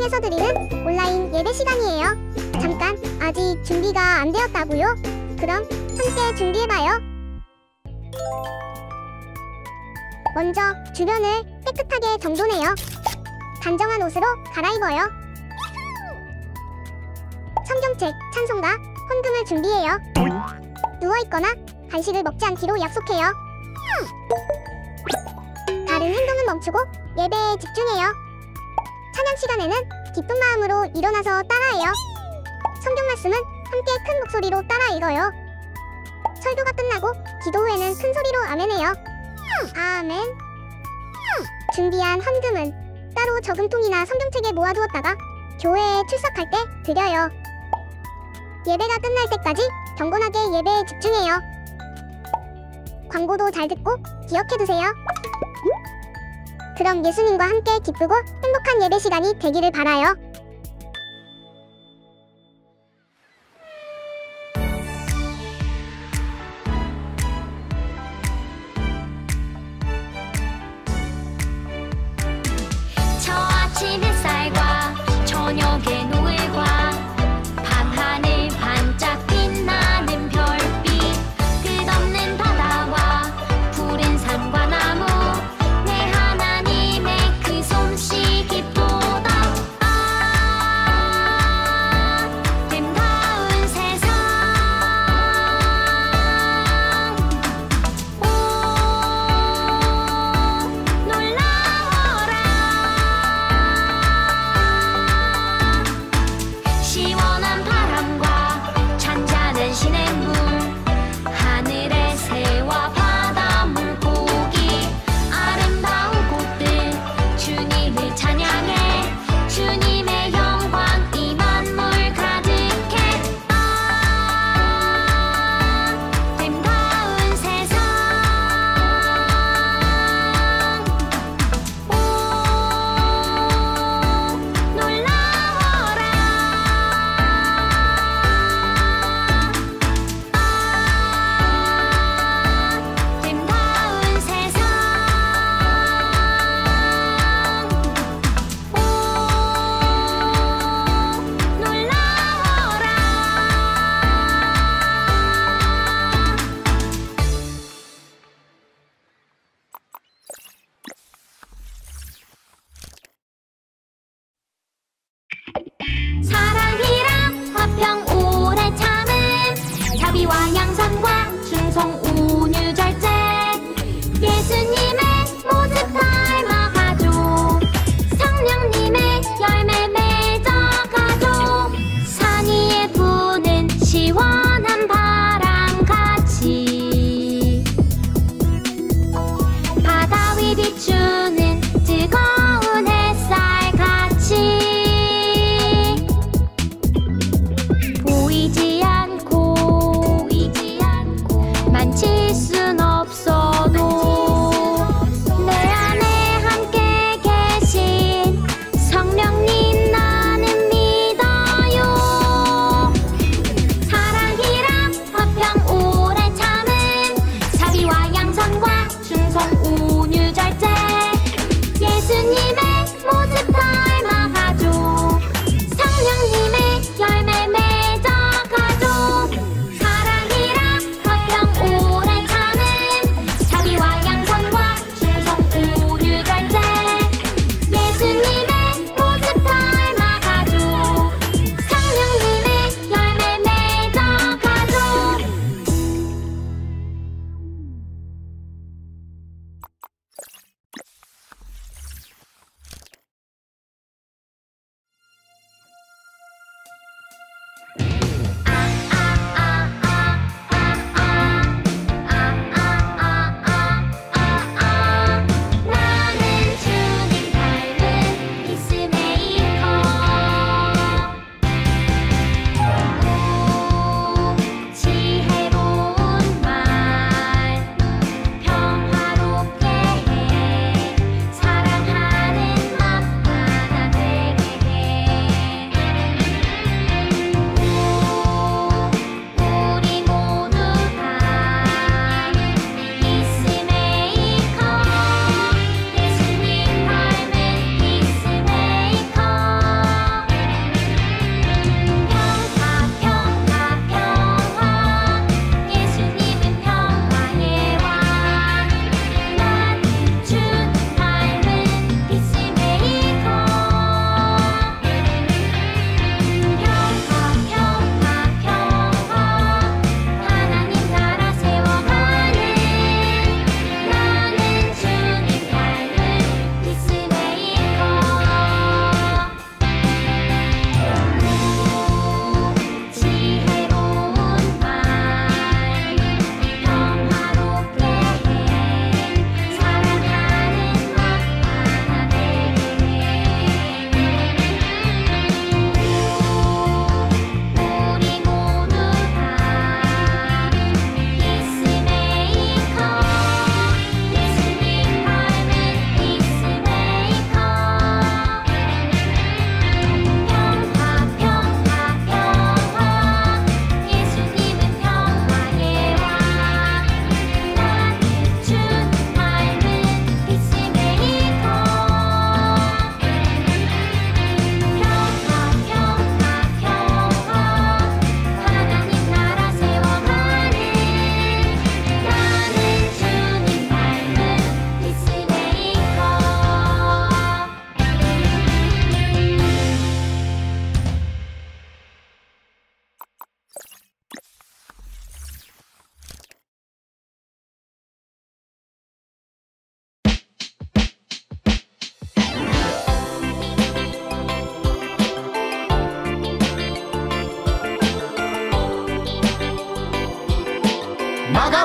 통해서 드리는 온라인 예배 시간이에요. 잠깐, 아직 준비가 안 되었다고요? 그럼 함께 준비해봐요. 먼저 주변을 깨끗하게 정돈해요. 단정한 옷으로 갈아입어요. 성경책, 찬송가, 헌금을 준비해요. 누워있거나 간식을 먹지 않기로 약속해요. 다른 행동은 멈추고 예배에 집중해요. 찬양 시간에는 기쁜 마음으로 일어나서 따라해요. 성경 말씀은 함께 큰 목소리로 따라 읽어요. 설교가 끝나고 기도 후에는 큰 소리로 아멘해요. 아멘. 준비한 헌금은 따로 저금통이나 성경책에 모아두었다가 교회에 출석할 때 드려요. 예배가 끝날 때까지 경건하게 예배에 집중해요. 광고도 잘 듣고 기억해두세요. 그럼 예수님과 함께 기쁘고 행복한 예배 시간이 되기를 바라요. 저 아침 햇살과 저녁의 노을과 밤하늘 반짝 빛나는 별빛, 끝없는 바다와 푸른 산과 나무, 내 하나님의 그 솜씨 깊도다.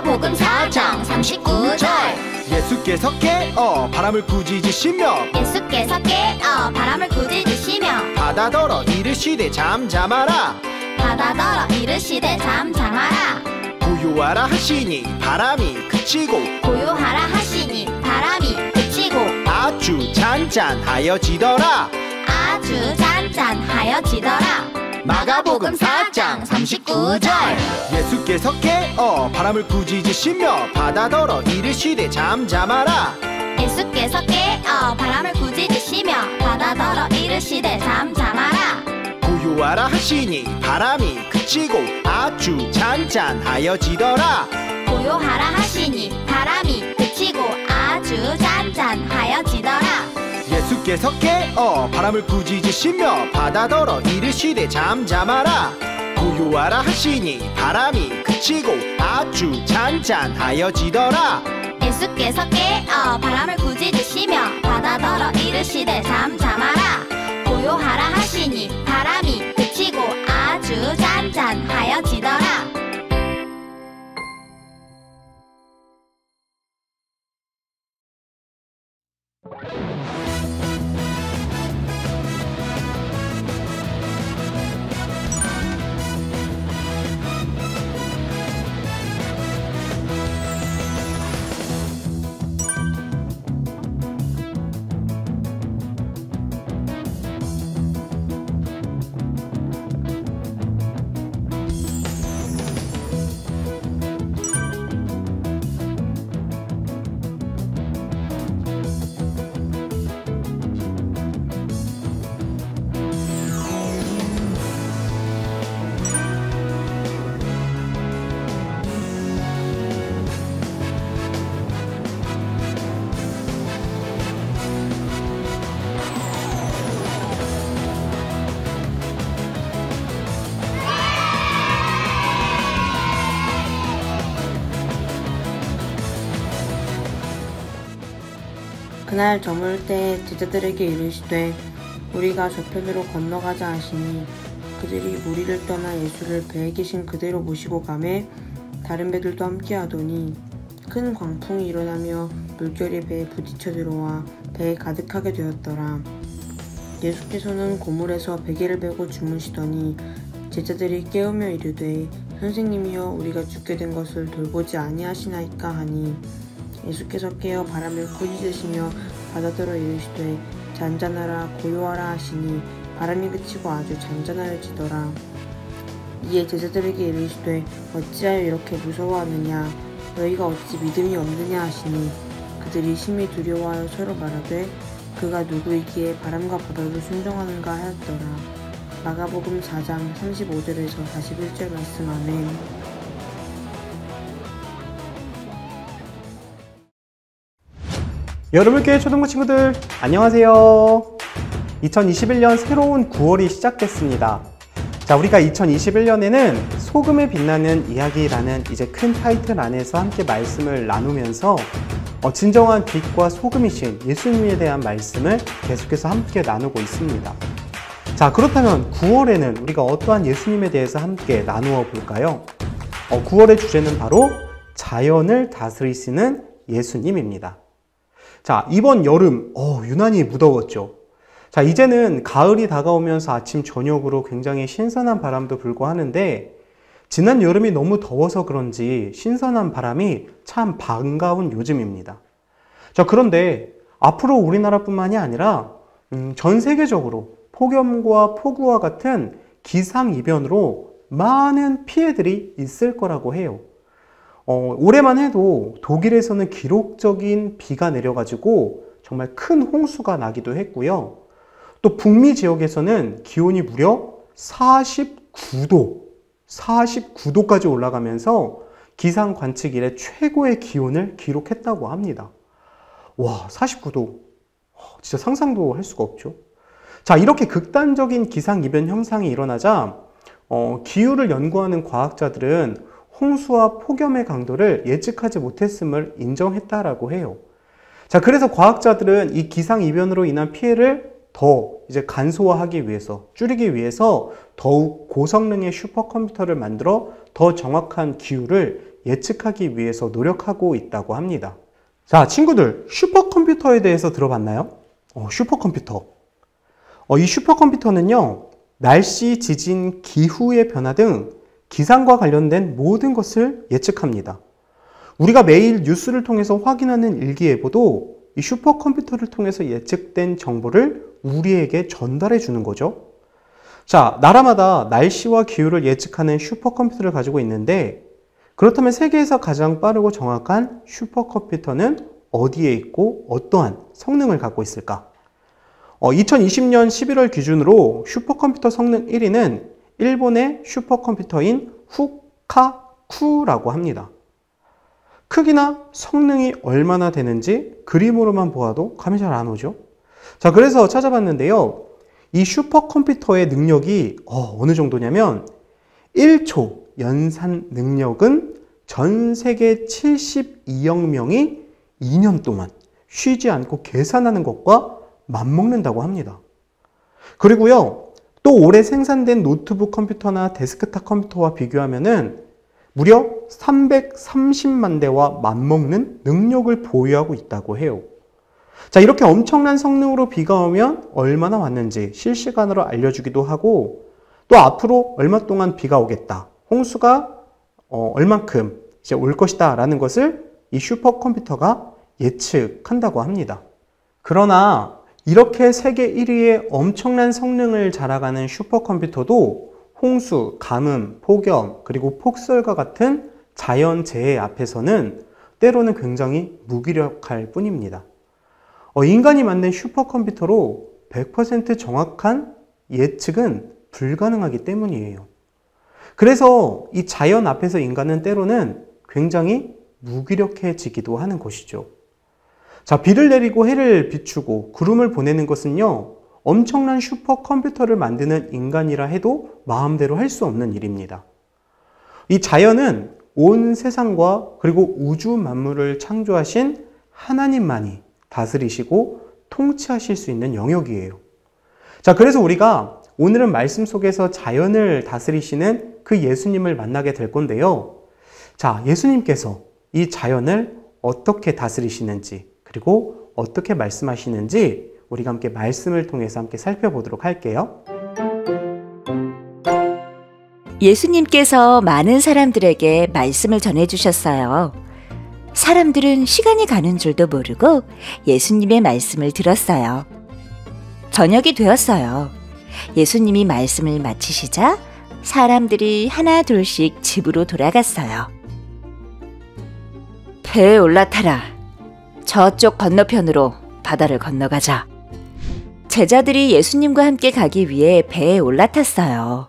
마가복음 4장 39절 예수께서 깨어 바람을 꾸짖으시며 예수께서 깨어 바람을 꾸짖으시며 바다더러 이르시되 잠잠하라 바다더러 이르시되 잠잠하라 고요하라 하시니 바람이 그치고 고요하라 하시니 바람이 그치고 아주 잔잔하여지더라 아주 잔잔하여지더라 마가복음 4장 39절 예수께서 깨어 바람을 꾸짖으시며 바다더러 이르시되 잠잠하라 예수께서 깨어 바람을 꾸짖으시며 바다더러 이르시되 잠잠하라 고요하라 하시니 바람이 그치고 아주 잔잔하여지더라 고요하라 하시니 바람이 그치고 아주 잔잔하여지더라 예수께서 깨어 바람을 꾸짖으시며 바다더러 이르시되 잠잠하라 고요하라 하시니 바람이 그치고 아주 잔잔하여지더라 예수께서 깨어 바람을 꾸짖으시며 바다더러 이르시되 잠잠하라 고요하라 하시니 바람이 그치고 아주 잔잔하여지더라 그날 저물 때 제자들에게 이르시되 우리가 저편으로 건너가자 하시니 그들이 무리를 떠나 예수를 배에 계신 그대로 모시고 가매 다른 배들도 함께하더니 큰 광풍이 일어나며 물결이 배에 부딪혀 들어와 배에 가득하게 되었더라. 예수께서는 고물에서 베개를 베고 주무시더니 제자들이 깨우며 이르되 선생님이여 우리가 죽게 된 것을 돌보지 아니하시나이까 하니 예수께서 깨어 바람을 꾸짖으시며 바다더러 이르시되 잔잔하라 고요하라 하시니 바람이 그치고 아주 잔잔하여지더라. 이에 제자들에게 이르시되 어찌하여 이렇게 무서워하느냐 너희가 어찌 믿음이 없느냐 하시니 그들이 심히 두려워하여 서로 말하되 그가 누구이기에 바람과 바다도 순종하는가 하였더라. 마가복음 4장 35절에서 41절 말씀. 아멘. 여러분께 초등부 친구들 안녕하세요. 2021년 새로운 9월이 시작됐습니다. 자, 우리가 2021년에는 소금에 빛나는 이야기라는 이제 큰 타이틀 안에서 함께 말씀을 나누면서 진정한 빛과 소금이신 예수님에 대한 말씀을 계속해서 함께 나누고 있습니다. 자, 그렇다면 9월에는 우리가 어떠한 예수님에 대해서 함께 나누어 볼까요? 9월의 주제는 바로 자연을 다스리시는 예수님입니다. 자, 이번 여름 유난히 무더웠죠. 자, 이제는 가을이 다가오면서 아침 저녁으로 굉장히 신선한 바람도 불고 하는데 지난 여름이 너무 더워서 그런지 신선한 바람이 참 반가운 요즘입니다. 자, 그런데 앞으로 우리나라뿐만이 아니라 전 세계적으로 폭염과 폭우와 같은 기상이변으로 많은 피해들이 있을 거라고 해요. 올해만 해도 독일에서는 기록적인 비가 내려가지고 정말 큰 홍수가 나기도 했고요. 또 북미 지역에서는 기온이 무려 49도까지 올라가면서 기상 관측 이래 최고의 기온을 기록했다고 합니다. 와, 49도. 진짜 상상도 할 수가 없죠. 자, 이렇게 극단적인 기상이변 현상이 일어나자 기후를 연구하는 과학자들은 홍수와 폭염의 강도를 예측하지 못했음을 인정했다라고 해요. 자, 그래서 과학자들은 이 기상이변으로 인한 피해를 더 이제 간소화하기 위해서, 줄이기 위해서 더욱 고성능의 슈퍼컴퓨터를 만들어 더 정확한 기후를 예측하기 위해서 노력하고 있다고 합니다. 자, 친구들, 슈퍼컴퓨터에 대해서 들어봤나요? 슈퍼컴퓨터. 이 슈퍼컴퓨터는요, 날씨, 지진, 기후의 변화 등 기상과 관련된 모든 것을 예측합니다. 우리가 매일 뉴스를 통해서 확인하는 일기예보도 이 슈퍼컴퓨터를 통해서 예측된 정보를 우리에게 전달해 주는 거죠. 자, 나라마다 날씨와 기후를 예측하는 슈퍼컴퓨터를 가지고 있는데, 그렇다면 세계에서 가장 빠르고 정확한 슈퍼컴퓨터는 어디에 있고 어떠한 성능을 갖고 있을까? 2020년 11월 기준으로 슈퍼컴퓨터 성능 1위는 일본의 슈퍼컴퓨터인 후카쿠라고 합니다. 크기나 성능이 얼마나 되는지 그림으로만 보아도 감이 잘 안 오죠? 자, 그래서 찾아봤는데요. 이 슈퍼컴퓨터의 능력이 어느 정도냐면 1초 연산 능력은 전 세계 72억 명이 2년 동안 쉬지 않고 계산하는 것과 맞먹는다고 합니다. 그리고요, 또 올해 생산된 노트북 컴퓨터나 데스크탑 컴퓨터와 비교하면은 무려 330만 대와 맞먹는 능력을 보유하고 있다고 해요. 자, 이렇게 엄청난 성능으로 비가 오면 얼마나 왔는지 실시간으로 알려주기도 하고, 또 앞으로 얼마 동안 비가 오겠다, 홍수가 얼만큼 이제 올 것이다 라는 것을 이 슈퍼컴퓨터가 예측한다고 합니다. 그러나 이렇게 세계 1위의 엄청난 성능을 자랑하는 슈퍼컴퓨터도 홍수, 가뭄, 폭염, 그리고 폭설과 같은 자연재해 앞에서는 때로는 굉장히 무기력할 뿐입니다. 인간이 만든 슈퍼컴퓨터로 100% 정확한 예측은 불가능하기 때문이에요. 그래서 이 자연 앞에서 인간은 때로는 굉장히 무기력해지기도 하는 것이죠. 자, 비를 내리고 해를 비추고 구름을 보내는 것은요, 엄청난 슈퍼컴퓨터를 만드는 인간이라 해도 마음대로 할 수 없는 일입니다. 이 자연은 온 세상과 그리고 우주 만물을 창조하신 하나님만이 다스리시고 통치하실 수 있는 영역이에요. 자, 그래서 우리가 오늘은 말씀 속에서 자연을 다스리시는 그 예수님을 만나게 될 건데요. 자, 예수님께서 이 자연을 어떻게 다스리시는지, 그리고 어떻게 말씀하시는지 우리가 함께 말씀을 통해서 함께 살펴보도록 할게요. 예수님께서 많은 사람들에게 말씀을 전해주셨어요. 사람들은 시간이 가는 줄도 모르고 예수님의 말씀을 들었어요. 저녁이 되었어요. 예수님이 말씀을 마치시자 사람들이 하나 둘씩 집으로 돌아갔어요. 배에 올라타라. 저쪽 건너편으로 바다를 건너가자. 제자들이 예수님과 함께 가기 위해 배에 올라탔어요.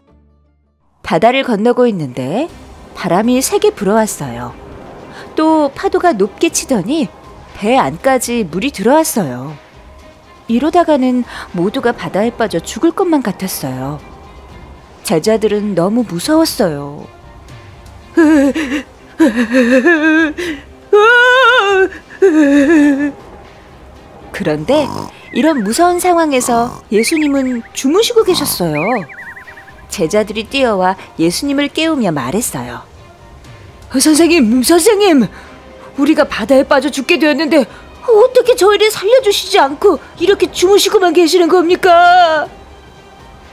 바다를 건너고 있는데 바람이 세게 불어왔어요. 또 파도가 높게 치더니 배 안까지 물이 들어왔어요. 이러다가는 모두가 바다에 빠져 죽을 것만 같았어요. 제자들은 너무 무서웠어요. 그런데 이런 무서운 상황에서 예수님은 주무시고 계셨어요. 제자들이 뛰어와 예수님을 깨우며 말했어요. 선생님, 우리가 바다에 빠져 죽게 되었는데 어떻게 저희를 살려주시지 않고 이렇게 주무시고만 계시는 겁니까?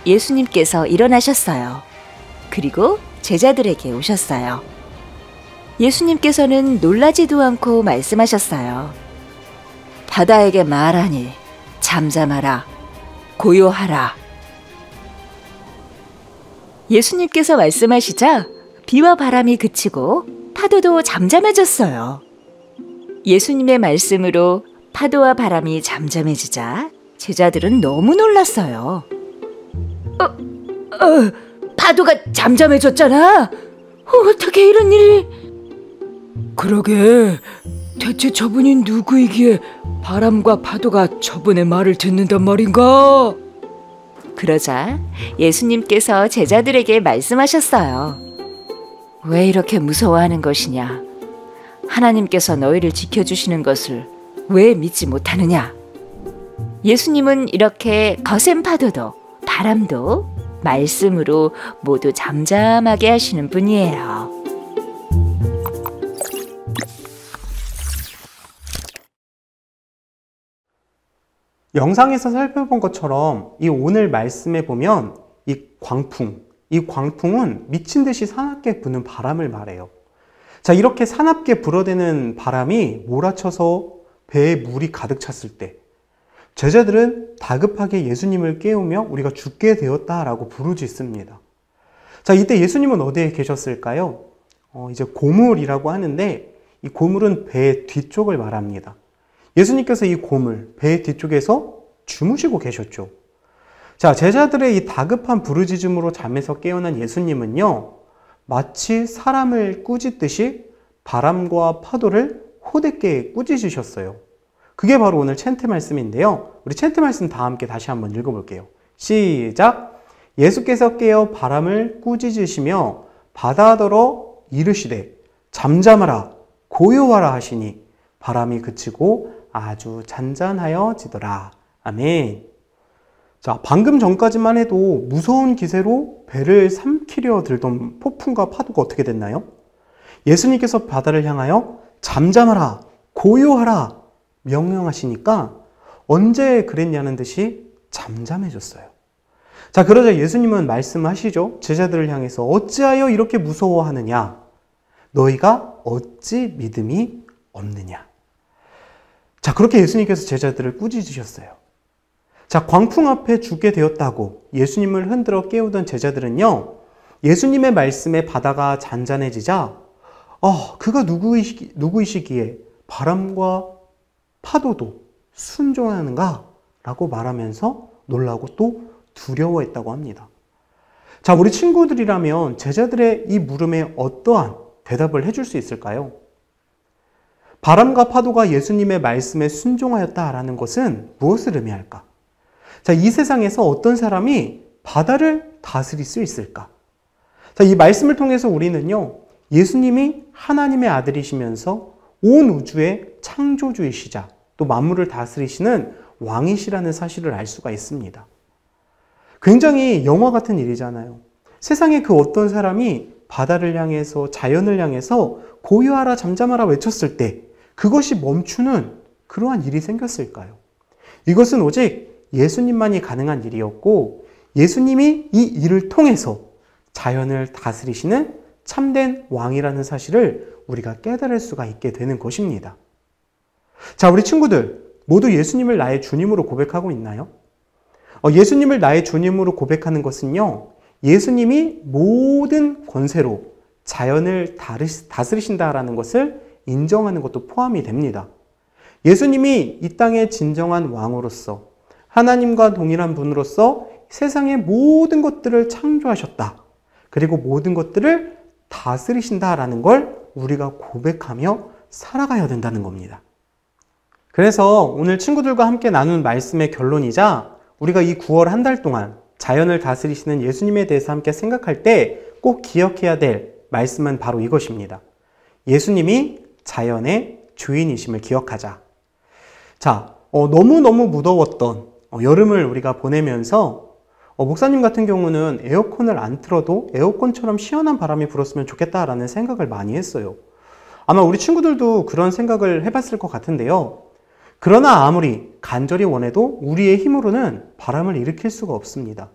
예수님께서 일어나셨어요. 그리고 제자들에게 오셨어요. 예수님께서는 놀라지도 않고 말씀하셨어요. 바다에게 말하니 잠잠하라, 고요하라. 예수님께서 말씀하시자 비와 바람이 그치고 파도도 잠잠해졌어요. 예수님의 말씀으로 파도와 바람이 잠잠해지자 제자들은 너무 놀랐어요. 파도가 잠잠해졌잖아. 어떻게 이런 일이... 그러게, 대체 저분이 누구이기에 바람과 파도가 저분의 말을 듣는단 말인가? 그러자 예수님께서 제자들에게 말씀하셨어요. 왜 이렇게 무서워하는 것이냐? 하나님께서 너희를 지켜주시는 것을 왜 믿지 못하느냐? 예수님은 이렇게 거센 파도도 바람도 말씀으로 모두 잠잠하게 하시는 분이에요. 영상에서 살펴본 것처럼 이 오늘 말씀에 보면 이 광풍은 미친 듯이 사납게 부는 바람을 말해요. 자, 이렇게 사납게 불어대는 바람이 몰아쳐서 배에 물이 가득 찼을 때 제자들은 다급하게 예수님을 깨우며 우리가 죽게 되었다라고 부르짖습니다. 자, 이때 예수님은 어디에 계셨을까요? 이제 고물이라고 하는데 이 고물은 배의 뒤쪽을 말합니다. 예수님께서 이 고물, 배의 뒤쪽에서 주무시고 계셨죠. 자, 제자들의 이 다급한 부르짖음으로 잠에서 깨어난 예수님은요, 마치 사람을 꾸짖듯이 바람과 파도를 호되게 꾸짖으셨어요. 그게 바로 오늘 챈트 말씀인데요. 우리 챈트 말씀 다 함께 다시 한번 읽어볼게요. 시작! 예수께서 깨어 바람을 꾸짖으시며 바다더러 이르시되 잠잠하라 고요하라 하시니 바람이 그치고 아주 잔잔하여지더라. 아멘. 자, 방금 전까지만 해도 무서운 기세로 배를 삼키려 들던 폭풍과 파도가 어떻게 됐나요? 예수님께서 바다를 향하여 잠잠하라, 고요하라 명령하시니까 언제 그랬냐는 듯이 잠잠해졌어요. 자, 그러자 예수님은 말씀하시죠. 제자들을 향해서 어찌하여 이렇게 무서워하느냐? 너희가 어찌 믿음이 없느냐? 자, 그렇게 예수님께서 제자들을 꾸짖으셨어요. 자, 광풍 앞에 죽게 되었다고 예수님을 흔들어 깨우던 제자들은요, 예수님의 말씀에 바다가 잔잔해지자 그가 누구이시기에 바람과 파도도 순종하는가? 라고 말하면서 놀라고 또 두려워했다고 합니다. 자, 우리 친구들이라면 제자들의 이 물음에 어떠한 대답을 해줄 수 있을까요? 바람과 파도가 예수님의 말씀에 순종하였다라는 것은 무엇을 의미할까? 자, 이 세상에서 어떤 사람이 바다를 다스릴 수 있을까? 자, 이 말씀을 통해서 우리는요, 예수님이 하나님의 아들이시면서 온 우주의 창조주이시자 또 만물을 다스리시는 왕이시라는 사실을 알 수가 있습니다. 굉장히 영화 같은 일이잖아요. 세상에 그 어떤 사람이 바다를 향해서 자연을 향해서 고요하라 잠잠하라 외쳤을 때 그것이 멈추는 그러한 일이 생겼을까요? 이것은 오직 예수님만이 가능한 일이었고 예수님이 이 일을 통해서 자연을 다스리시는 참된 왕이라는 사실을 우리가 깨달을 수가 있게 되는 것입니다. 자, 우리 친구들 모두 예수님을 나의 주님으로 고백하고 있나요? 예수님을 나의 주님으로 고백하는 것은요, 예수님이 모든 권세로 자연을 다스리신다라는 것을 인정하는 것도 포함이 됩니다. 예수님이 이 땅의 진정한 왕으로서 하나님과 동일한 분으로서 세상의 모든 것들을 창조하셨다. 그리고 모든 것들을 다스리신다라는 걸 우리가 고백하며 살아가야 된다는 겁니다. 그래서 오늘 친구들과 함께 나눈 말씀의 결론이자 우리가 이 9월 한 달 동안 자연을 다스리시는 예수님에 대해서 함께 생각할 때 꼭 기억해야 될 말씀은 바로 이것입니다. 예수님이 자연의 주인이심을 기억하자. 자, 너무너무 무더웠던 여름을 우리가 보내면서 목사님 같은 경우는 에어컨을 안 틀어도 에어컨처럼 시원한 바람이 불었으면 좋겠다라는 생각을 많이 했어요. 아마 우리 친구들도 그런 생각을 해봤을 것 같은데요. 그러나 아무리 간절히 원해도 우리의 힘으로는 바람을 일으킬 수가 없습니다.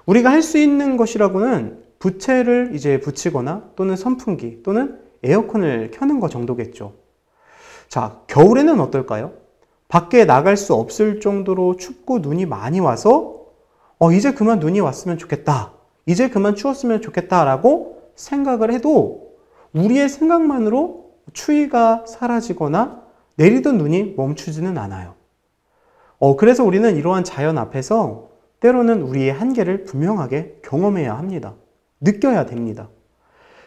우리가 할 수 있는 것이라고는 부채를 이제 붙이거나 또는 선풍기 또는 에어컨을 켜는 것 정도겠죠. 자, 겨울에는 어떨까요? 밖에 나갈 수 없을 정도로 춥고 눈이 많이 와서 이제 그만 눈이 왔으면 좋겠다. 이제 그만 추웠으면 좋겠다라고 생각을 해도 우리의 생각만으로 추위가 사라지거나 내리던 눈이 멈추지는 않아요. 그래서 우리는 이러한 자연 앞에서 때로는 우리의 한계를 분명하게 경험해야 합니다. 느껴야 됩니다.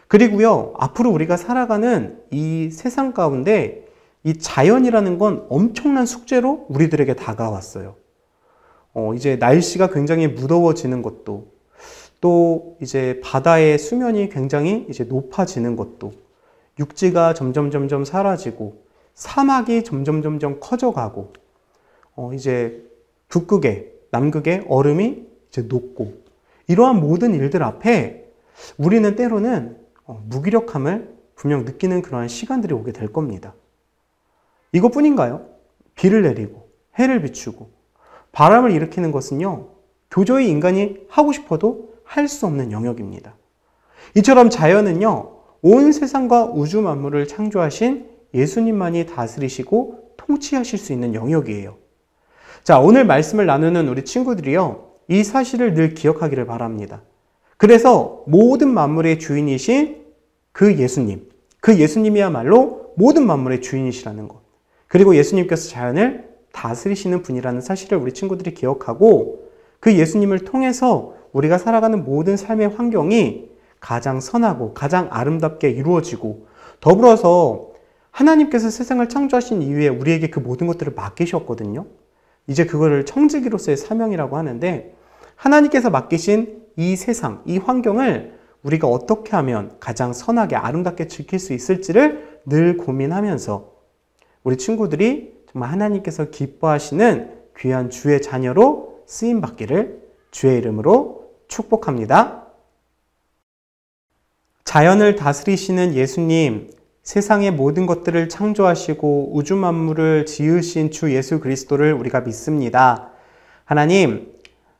그리고요, 앞으로 우리가 살아가는 이 세상 가운데 이 자연이라는 건 엄청난 숙제로 우리들에게 다가왔어요. 이제 날씨가 굉장히 무더워지는 것도, 또 이제 바다의 수면이 굉장히 이제 높아지는 것도, 육지가 점점 사라지고, 사막이 점점 커져가고, 이제 북극에, 남극에 얼음이 이제 녹고, 이러한 모든 일들 앞에 우리는 때로는 무기력함을 분명 느끼는 그러한 시간들이 오게 될 겁니다. 이것뿐인가요? 비를 내리고, 해를 비추고, 바람을 일으키는 것은요, 도저히 인간이 하고 싶어도 할 수 없는 영역입니다. 이처럼 자연은요, 온 세상과 우주 만물을 창조하신 예수님만이 다스리시고 통치하실 수 있는 영역이에요. 자, 오늘 말씀을 나누는 우리 친구들이요, 이 사실을 늘 기억하기를 바랍니다. 그래서 모든 만물의 주인이신 그 예수님이야말로 모든 만물의 주인이시라는 것. 그리고 예수님께서 자연을 다스리시는 분이라는 사실을 우리 친구들이 기억하고, 그 예수님을 통해서 우리가 살아가는 모든 삶의 환경이 가장 선하고 가장 아름답게 이루어지고, 더불어서 하나님께서 세상을 창조하신 이후에 우리에게 그 모든 것들을 맡기셨거든요. 이제 그거를 청지기로서의 사명이라고 하는데, 하나님께서 맡기신 이 세상, 이 환경을 우리가 어떻게 하면 가장 선하게 아름답게 지킬 수 있을지를 늘 고민하면서 우리 친구들이 정말 하나님께서 기뻐하시는 귀한 주의 자녀로 쓰임받기를 주의 이름으로 축복합니다. 자연을 다스리시는 예수님, 세상의 모든 것들을 창조하시고 우주 만물을 지으신 주 예수 그리스도를 우리가 믿습니다.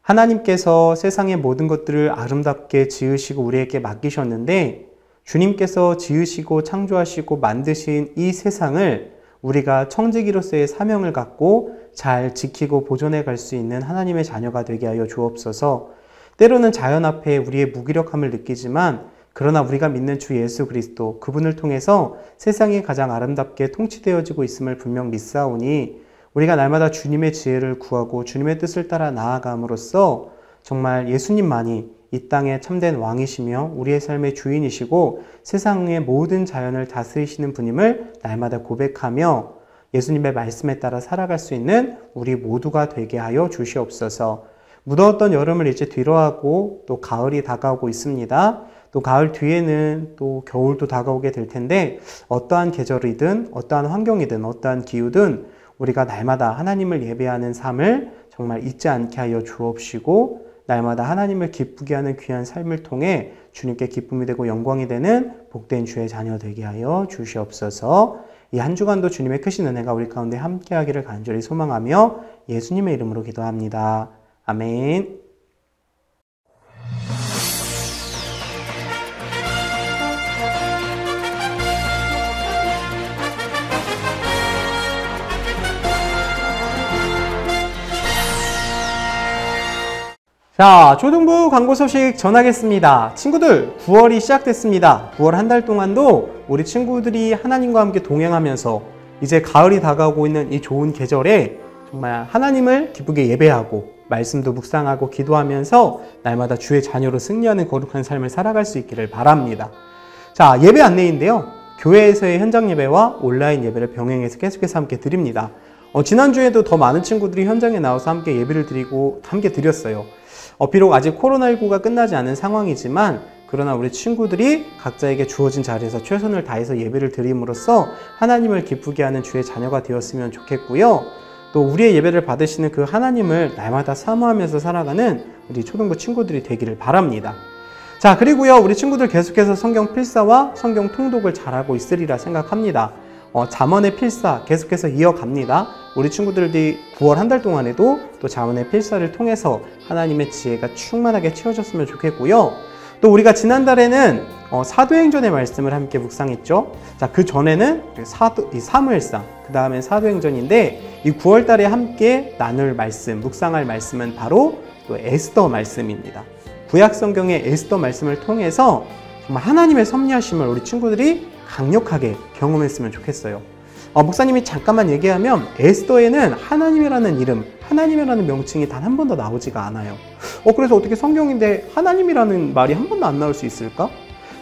하나님께서 세상의 모든 것들을 아름답게 지으시고 우리에게 맡기셨는데, 주님께서 지으시고 창조하시고 만드신 이 세상을 우리가 청지기로서의 사명을 갖고 잘 지키고 보존해 갈 수 있는 하나님의 자녀가 되게 하여 주옵소서. 때로는 자연 앞에 우리의 무기력함을 느끼지만, 그러나 우리가 믿는 주 예수 그리스도, 그분을 통해서 세상이 가장 아름답게 통치되어지고 있음을 분명 믿사오니, 우리가 날마다 주님의 지혜를 구하고 주님의 뜻을 따라 나아감으로써 정말 예수님만이 이 땅의 참된 왕이시며 우리의 삶의 주인이시고 세상의 모든 자연을 다스리시는 분임을 날마다 고백하며 예수님의 말씀에 따라 살아갈 수 있는 우리 모두가 되게 하여 주시옵소서. 무더웠던 여름을 이제 뒤로하고 또 가을이 다가오고 있습니다. 또 가을 뒤에는 또 겨울도 다가오게 될 텐데, 어떠한 계절이든 어떠한 환경이든 어떠한 기후든 우리가 날마다 하나님을 예배하는 삶을 정말 잊지 않게 하여 주옵시고, 날마다 하나님을 기쁘게 하는 귀한 삶을 통해 주님께 기쁨이 되고 영광이 되는 복된 주의 자녀 되게 하여 주시옵소서. 이 한 주간도 주님의 크신 은혜가 우리 가운데 함께하기를 간절히 소망하며 예수님의 이름으로 기도합니다. 아멘. 자, 초등부 광고 소식 전하겠습니다. 친구들, 9월이 시작됐습니다. 9월 한 달 동안도 우리 친구들이 하나님과 함께 동행하면서 이제 가을이 다가오고 있는 이 좋은 계절에 정말 하나님을 기쁘게 예배하고 말씀도 묵상하고 기도하면서 날마다 주의 자녀로 승리하는 거룩한 삶을 살아갈 수 있기를 바랍니다. 자, 예배 안내인데요. 교회에서의 현장 예배와 온라인 예배를 병행해서 계속해서 함께 드립니다. 지난주에도 더 많은 친구들이 현장에 나와서 함께 예배를 드리고 함께 드렸어요. 비록 아직 코로나19가 끝나지 않은 상황이지만, 그러나 우리 친구들이 각자에게 주어진 자리에서 최선을 다해서 예배를 드림으로써 하나님을 기쁘게 하는 주의 자녀가 되었으면 좋겠고요. 또 우리의 예배를 받으시는 그 하나님을 날마다 사모하면서 살아가는 우리 초등부 친구들이 되기를 바랍니다. 자, 그리고요, 우리 친구들 계속해서 성경 필사와 성경 통독을 잘하고 있으리라 생각합니다. 잠언의 필사 계속해서 이어갑니다. 우리 친구들이 9월 한 달 동안에도 또 잠언의 필사를 통해서 하나님의 지혜가 충만하게 채워졌으면 좋겠고요. 또 우리가 지난달에는 사도행전의 말씀을 함께 묵상했죠. 자, 그 전에는 이 사무엘상, 그 다음에 사도행전인데, 이 9월 달에 함께 나눌 말씀, 묵상할 말씀은 바로 또 에스더 말씀입니다. 구약 성경의 에스더 말씀을 통해서 정말 하나님의 섭리하심을 우리 친구들이 강력하게 경험했으면 좋겠어요. 목사님이 잠깐만 얘기하면 에스더에는 하나님이라는 이름, 하나님이라는 명칭이 단 한 번도 나오지가 않아요. 그래서 어떻게 성경인데 하나님이라는 말이 한 번도 안 나올 수 있을까?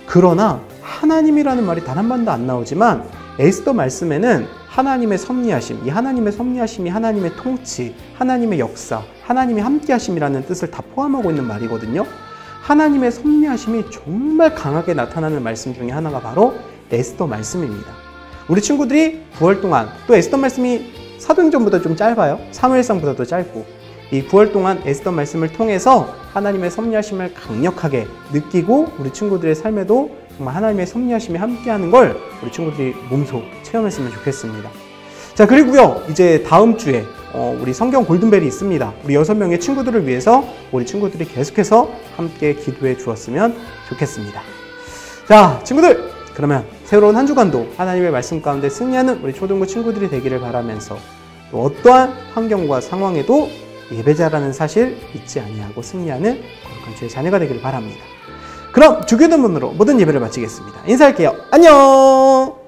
그러나 하나님이라는 말이 단 한 번도 안 나오지만 에스더 말씀에는 하나님의 섭리하심, 이 하나님의 섭리하심이 하나님의 통치, 하나님의 역사, 하나님의 함께하심이라는 뜻을 다 포함하고 있는 말이거든요. 하나님의 섭리하심이 정말 강하게 나타나는 말씀 중에 하나가 바로 에스더 말씀입니다. 우리 친구들이 9월 동안, 또 에스더 말씀이 사도행전보다 좀 짧아요. 사무엘상보다도 짧고, 이 9월 동안 에스더 말씀을 통해서 하나님의 섭리하심을 강력하게 느끼고 우리 친구들의 삶에도 정말 하나님의 섭리하심이 함께하는 걸 우리 친구들이 몸소 체험했으면 좋겠습니다. 자, 그리고요, 이제 다음 주에 우리 성경 골든벨이 있습니다. 우리 6명의 친구들을 위해서 우리 친구들이 계속해서 함께 기도해 주었으면 좋겠습니다. 자, 친구들! 그러면 새로운 한 주간도 하나님의 말씀 가운데 승리하는 우리 초등부 친구들이 되기를 바라면서 또 어떠한 환경과 상황에도 예배자라는 사실 잊지 아니하고 승리하는 거룩한 주의 자녀가 되기를 바랍니다. 그럼 주기도문으로 모든 예배를 마치겠습니다. 인사할게요. 안녕!